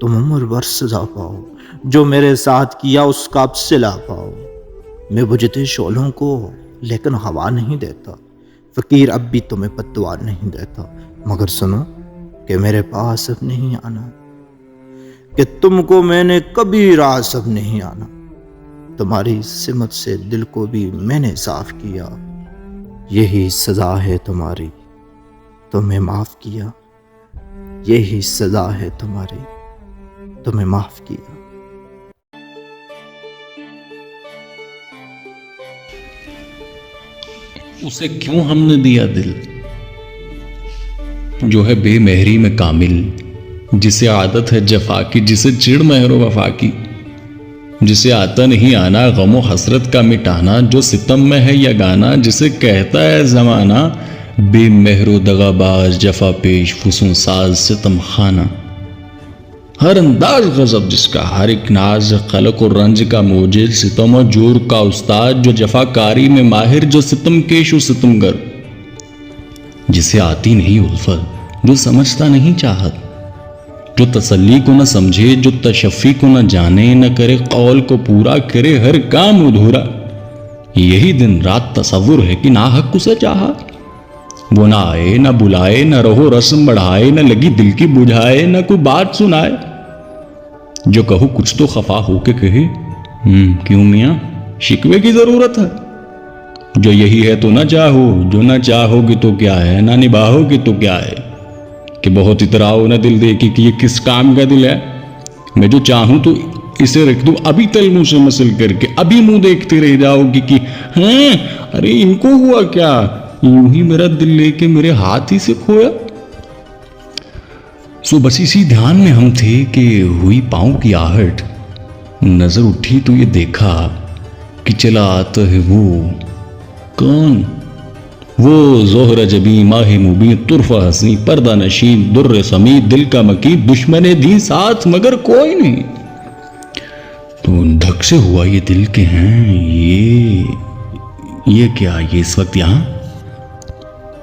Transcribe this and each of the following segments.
تم عمر بھر سزا پاؤ، جو میرے ساتھ کیا اس کا اب صلہ پاؤ۔ میں بجھتے شعلوں کو لیکن ہوا نہیں دیتا، فقیر اب بھی تمہیں بددعا نہیں دیتا، مگر سنو کہ میرے پاس اب نہیں آنا، کہ تم کو میں نے کبھی راس اب نہیں آنا۔ تمہاری سمت سے دل کو بھی میں نے صاف کیا، یہی سزا ہے تمہاری، تمہیں معاف کیا، یہی سزا ہے تمہاری، تمہیں معاف کیا۔ اسے کیوں ہم نے دیا دل، جو ہے بے مہری میں کامل، جسے عادت ہے جفا کی، جسے چڑ مہر و وفا کی، جسے آتا نہیں آنا غم و حسرت کا مٹانا، جو ستم میں ہے یا گانا، جسے کہتا ہے زمانہ بے مہر و دغا باز، جفا پیش فسوں ساز ستم خانہ۔ ہر انداز غضب جس کا، ہر ایک ناز خلق و رنج کا موجد، ستم و جور کا استاد، جو جفا کاری میں ماہر، جو ستم کیش و ستمگر، جسے آتی نہیں الفت، جو سمجھتا نہیں چاہت، جو تسلی کو نہ سمجھے، جو تشفی کو نہ جانے، نہ کرے قول کو پورا، کرے ہر کام ادھورا۔ یہی دن رات تصور ہے کہ ناحق اسے چاہا، وہ نہ آئے نہ بلائے، نہ رہو رسم بڑھائے، نہ لگی دل کی بجھائے، نہ کوئی بات سنائے۔ جو کہو کچھ تو خفا ہو کے کہے، کیوں میاں شکوے کی ضرورت ہے؟ جو یہی ہے تو نہ چاہو، جو نہ چاہو گی تو کیا ہے، نہ نباہو گی تو کیا ہے، کہ بہت اتراؤ نہ دل دیکھی کہ یہ کس کام کا دل ہے۔ میں جو چاہوں تو اسے رکھ دوں ابھی تل منہ سے مسل کر کے، ابھی منہ دیکھتے رہ جاؤ گی کہ ارے ان کو ہوا کیا، یوں ہی میرا دل لے کے میرے ہاتھ ہی سے کھویا۔ سو بس اسی دھیان میں ہم تھے کہ ہوئی پاؤں کی آہٹ، نظر اٹھی تو یہ دیکھا کہ چلا آتا ہے وہ کون، وہ زہر جبیں ماہ مبیں طرفہ حسیں پردہ نشین در سمیع، دل کا مکید دشمن دی ساتھ مگر کوئی نہیں۔ تو دھک سے ہوا یہ دل کے ہیں یہ کیا، یہ اس وقت یہاں؟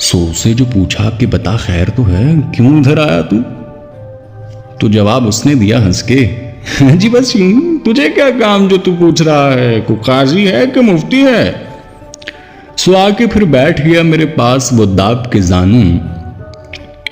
سو سے جو پوچھا کہ بتا خیر تو ہے، کیوں ادھر آیا تو جواب اس نے دیا ہنس کے، جی بس یوں، تجھے کیا کام جو تو پوچھ رہا ہے، کوئی قاضی ہے کہ مفتی ہے؟ سو آ کے پھر بیٹھ گیا میرے پاس وہ داب کے زانوں،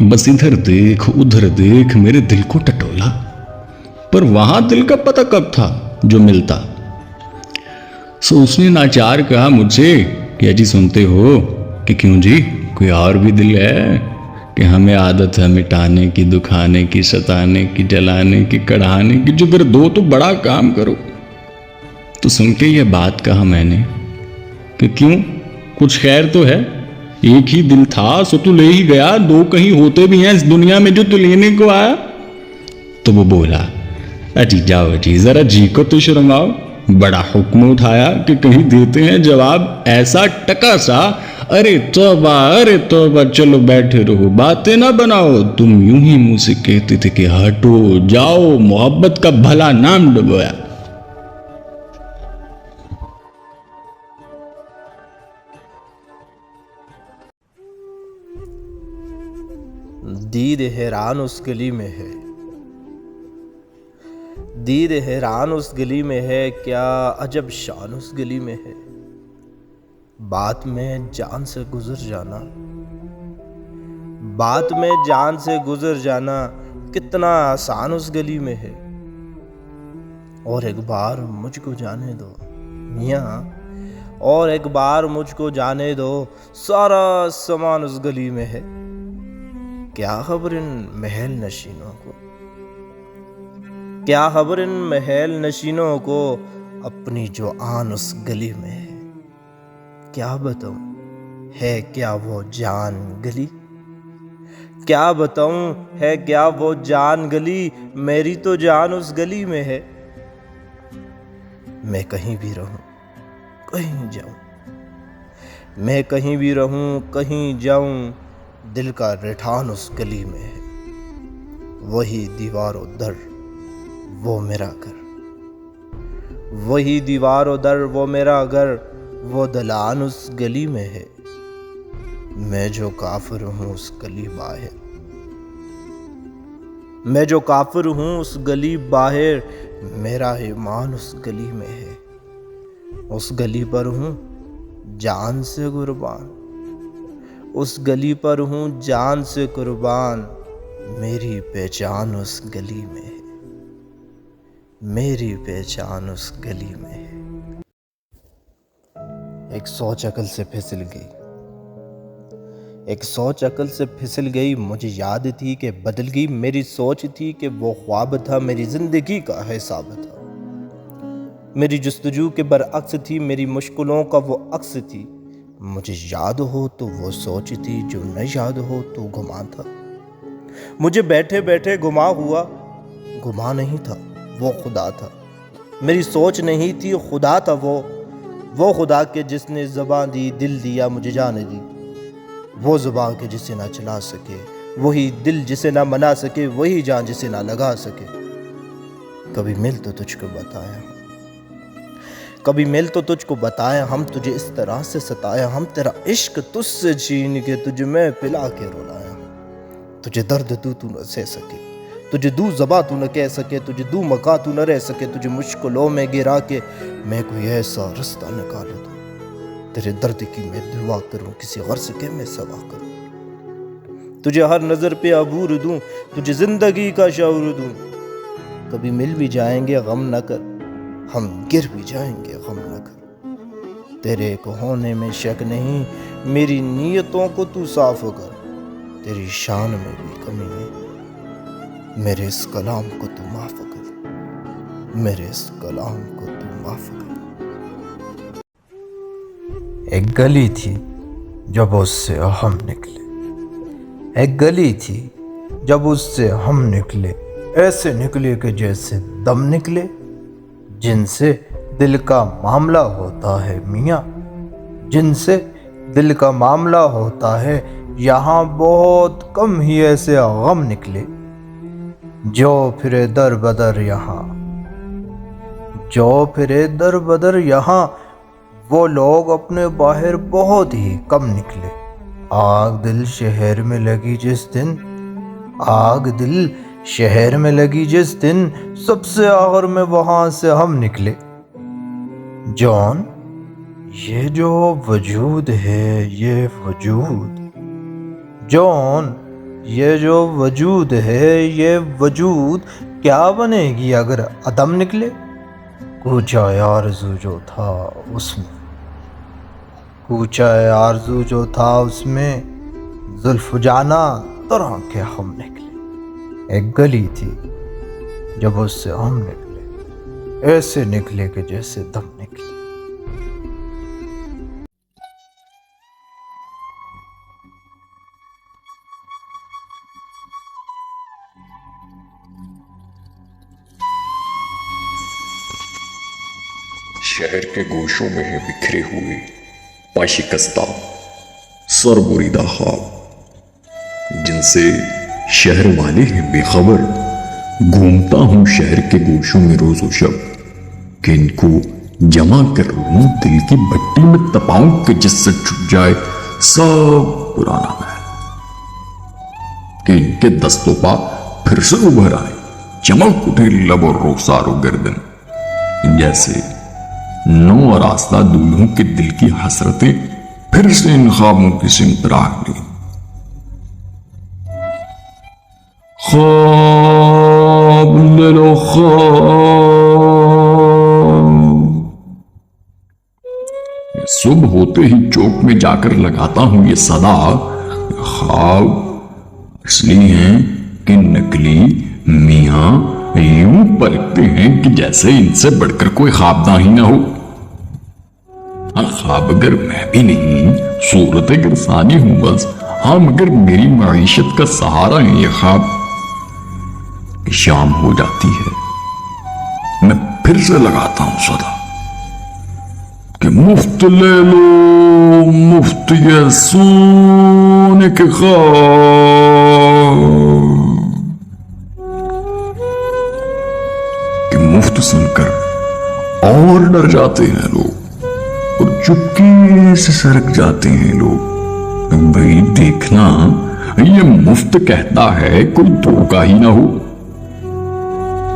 بس ادھر دیکھ ادھر دیکھ میرے دل کو ٹٹولا، پر وہاں دل کا پتہ کب تھا جو ملتا۔ سو اس نے ناچار کہا مجھ سے کہ جی سنتے ہو، کہ کیوں جی کوئی اور بھی دل ہے، کہ ہمیں عادت ہے مٹانے کی، دکھانے کی، ستانے کی، جلانے کی، کڑھانے کی، جو پھر دو تو بڑا کام کرو۔ تو سن کے یہ بات کہا میں نے کہ کیوں، کچھ خیر تو ہے، ایک ہی دل تھا سو تو لے ہی گیا، دو کہیں ہوتے بھی ہیں اس دنیا میں جو تو لینے کو آیا۔ تو وہ بولا اجی جاؤ جی ذرا جی کو تو شرماؤ، بڑا حکم اٹھایا کہ کہیں دیتے ہیں جواب ایسا ٹکا سا، ارے توبہ چلو بیٹھے رہو باتیں نہ بناؤ، تم یوں ہی منہ سے کہتے تھے کہ ہٹو جاؤ، محبت کا بھلا نام ڈبویا۔ دید حیران اس گلی میں ہے، دید حیران اس گلی میں ہے، کیا عجب شان اس گلی میں ہے، بات میں جان سے گزر جانا، بات میں جان سے گزر جانا کتنا آسان اس گلی میں ہے، اور ایک بار مجھ کو جانے دو میاں، اور ایک بار مجھ کو جانے دو، سارا سامان اس گلی میں ہے، کیا خبر ان محل نشینوں کو، کیا خبر ان محل نشینوں کو، اپنی جو آن اس گلی میں ہے، کیا بتاؤں ہے کیا وہ جان گلی، کیا بتاؤں ہے کیا وہ جان گلی، میری تو جان اس گلی میں ہے، میں کہیں بھی رہوں کہیں جاؤں، میں کہیں بھی رہوں کہیں جاؤں، دل کا رٹھان اس گلی میں ہے، وہی دیوار و در وہ میرا گھر، وہی دیوار و در وہ میرا گھر، وہ دلان اس گلی میں ہے، میں جو کافر ہوں اس گلی باہر، میں جو کافر ہوں اس گلی باہر، میرا ایمان اس گلی میں ہے، اس گلی پر ہوں جان سے قربان، اس گلی پر ہوں جان سے قربان، میری پہچان اس گلی میں ہے، میری پہچان اس گلی میں ہے۔ ایک سوچ عقل سے پھسل گئی، ایک سوچ عقل سے پھسل گئی، مجھے یاد تھی کہ بدل گئی، میری سوچ تھی کہ وہ خواب تھا، میری زندگی کا حساب تھا، میری جستجو کے برعکس تھی، میری مشکلوں کا وہ عکس تھی، مجھے یاد ہو تو وہ سوچ تھی، جو نہ یاد ہو تو گما تھا، مجھے بیٹھے بیٹھے گما ہوا، گما نہیں تھا وہ خدا تھا، میری سوچ نہیں تھی خدا تھا وہ خدا کے جس نے زبان دی، دل دیا مجھے جان دی، وہ زبان کے جسے نہ چلا سکے، وہی دل جسے نہ منا سکے، وہی جان جسے نہ لگا سکے۔ کبھی مل تو تجھ کو بتایا، کبھی مل تو تجھ کو بتایا، ہم تجھے اس طرح سے ستایا، ہم تیرا عشق تجھ سے چھین کے تجھ میں پلا کے رلایا، تجھے درد تو نہ سہ سکے، تجھے دو زباں تو نہ کہہ سکے، تجھے دو مکان تو نہ رہ سکے، تجھے مشکلوں میں گرا کے میں کوئی ایسا رستہ نکال دوں، تیرے درد کی میں دعا کروں، کسی غرض کے میں سوا کروں، تجھے ہر نظر پہ عبور دوں، تجھے زندگی کا شعور دوں، کبھی مل بھی جائیں گے غم نہ کر، ہم گر بھی جائیں گے غم نہ کر، تیرے ایک ہونے میں شک نہیں، میری نیتوں کو تو صاف کر، تیری شان میں بھی کمی نہیں، میرے اس کلام کو تو معاف کر، میرے اس کلام کو تو معاف کر۔ ایک گلی تھی جب اس سے ہم نکلے، ایک گلی تھی جب اس سے ہم نکلے، ایسے نکلے کہ جیسے دم نکلے، جن سے دل کا معاملہ ہوتا ہے میاں، جن سے دل کا معاملہ ہوتا ہے، یہاں بہت کم ہی ایسے غم نکلے، جو پھرے در بدر یہاں، جو پھرے در بدر یہاں، وہ لوگ اپنے باہر بہت ہی کم نکلے، آگ دل شہر میں لگی جس دن، آگ دل شہر میں لگی جس دن، سب سے آخر میں وہاں سے ہم نکلے، جون یہ جو وجود ہے یہ وجود، جون یہ جو وجود ہے یہ وجود، کیا بنے گی اگر عدم نکلے، کوچہ آرزو جو تھا اس میں، کوچہ آرزو جو تھا اس میں، زلف جانا طرح کے ہم نکلے، ایک گلی تھی جب اس سے ہم نکلے، ایسے نکلے کہ جیسے دم نکلے۔ شہر کے گوشوں میں ہے بکھرے ہوئے پاشکستہ سر بریدہ خواب، جن سے شہر والے ہیں بے خبر، گھومتا ہوں شہر کے گوشوں میں روز و شب، کہ ان کو جمع کر لوں دل کی بھٹی میں تپاؤں، کہ جس سے چھٹ جائے سب پرانا محل، کہ ان کے دست و پا پھر سے ابھر آئے، چمک اٹھے لب اور رخسار و گردن، جیسے نو آراستہ دلہوں کے دل کی حسرتیں پھر سے ان خوابوں کی سمت راہ لیں۔ خواب لے لو خواب، صبح ہوتے ہی چوک میں جا کر لگاتا ہوں یہ صدا، خواب اس لیے ہیں کہ نکلی میاں یوں پلکتے ہیں کہ جیسے ان سے بڑھ کر کوئی خوابداں ہی نہ ہو۔ خواب اگر میں بھی نہیں، صورت اگر ثانی ہوں بس، ہاں مگر میری معیشت کا سہارا ہے یہ خواب۔ شام ہو جاتی ہے، میں پھر سے لگاتا ہوں صدا کہ مفت لے لو مفت یہ سونے کے خواب، کہ مفت سن کر اور ڈر جاتے ہیں لوگ، اور چپکے سے سرک جاتے ہیں لوگ۔ بھئی دیکھنا، یہ مفت کہتا ہے کوئی دھوکہ ہی نہ ہو،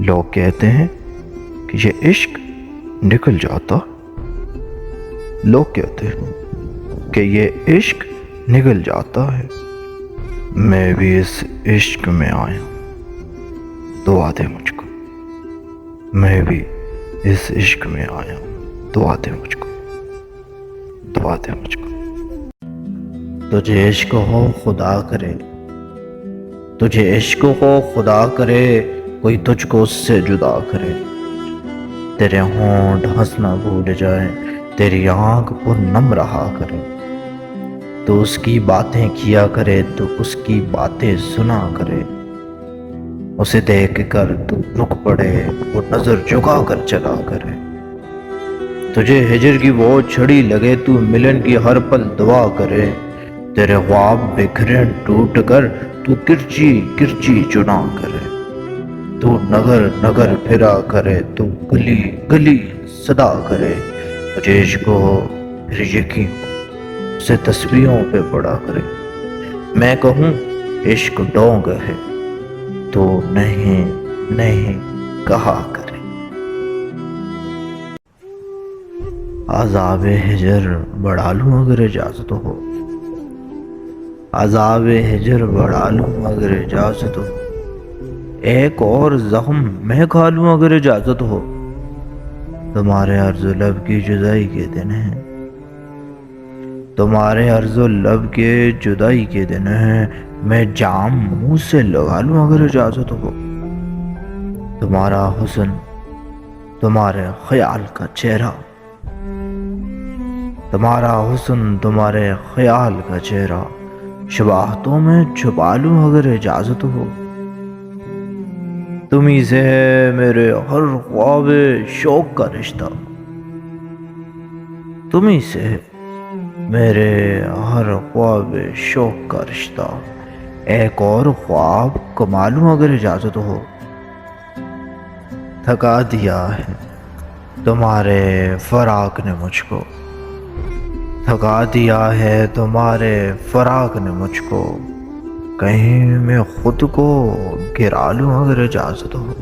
لوگ کہتے ہیں کہ یہ عشق نکل جاتا، لوگ کہتے ہیں کہ یہ عشق نکل جاتا ہے۔ میں بھی اس عشق میں آیا، دعا دے مجھ کو، میں بھی اس عشق میں آیا، دعا دے مجھ کو، دعا دے مجھ کو۔ تجھے عشق ہو خدا کرے، تجھے عشق ہو خدا کرے، کوئی تجھ کو اس سے جدا کرے، تیرے ہونٹ ہنسنا بھول جائے، تیری آنکھ پر نم رہا کرے، تو اس کی باتیں کیا کرے، تو اس کی باتیں سنا کرے، اسے دیکھ کر تو رک پڑے، وہ نظر جھکا کر چلا کرے، تجھے ہجر کی وہ چھڑی لگے، تو ملن کی ہر پل دعا کرے، تیرے خواب بکھرے ٹوٹ کر تو کرچی کرچی چنا کرے، تو نگر نگر پھرا کرے، تو گلی گلی صدا کرے، مجھے عشق ہو پھر یقین ہو، اسے تسبیحوں پہ پڑا کرے، میں کہوں عشق ڈونگ ہے تو نہیں نہیں کہا کرے۔ عذاب ہجر بڑھا لوں اگر اجازت ہو، عذاب ہجر بڑھا لوں اگر اجازت ہو، ایک اور زخم میں کھا لوں اگر اجازت ہو، تمہارے عرض و لب کی جدائی کے دن ہیں، تمہارے عرض و لب کے جدائی کے دن ہیں، میں جام منہ سے لگا لوں اگر اجازت ہو، تمہارا حسن تمہارے خیال کا چہرہ، تمہارا حسن تمہارے خیال کا چہرہ، شباہتوں میں چھپا لوں اگر اجازت ہو، تمہیں سے ہے میرے ہر خواب شوق کا رشتہ، تمہیں سے ہے میرے ہر خواب شوق کا رشتہ، ایک اور خواب کما لوں اگر اجازت ہو، تھکا دیا ہے تمہارے فراق نے مجھ کو، تھکا دیا ہے تمہارے فراق نے مجھ کو، کہیں میں خود کو گرا لوں اگر اجازت ہو۔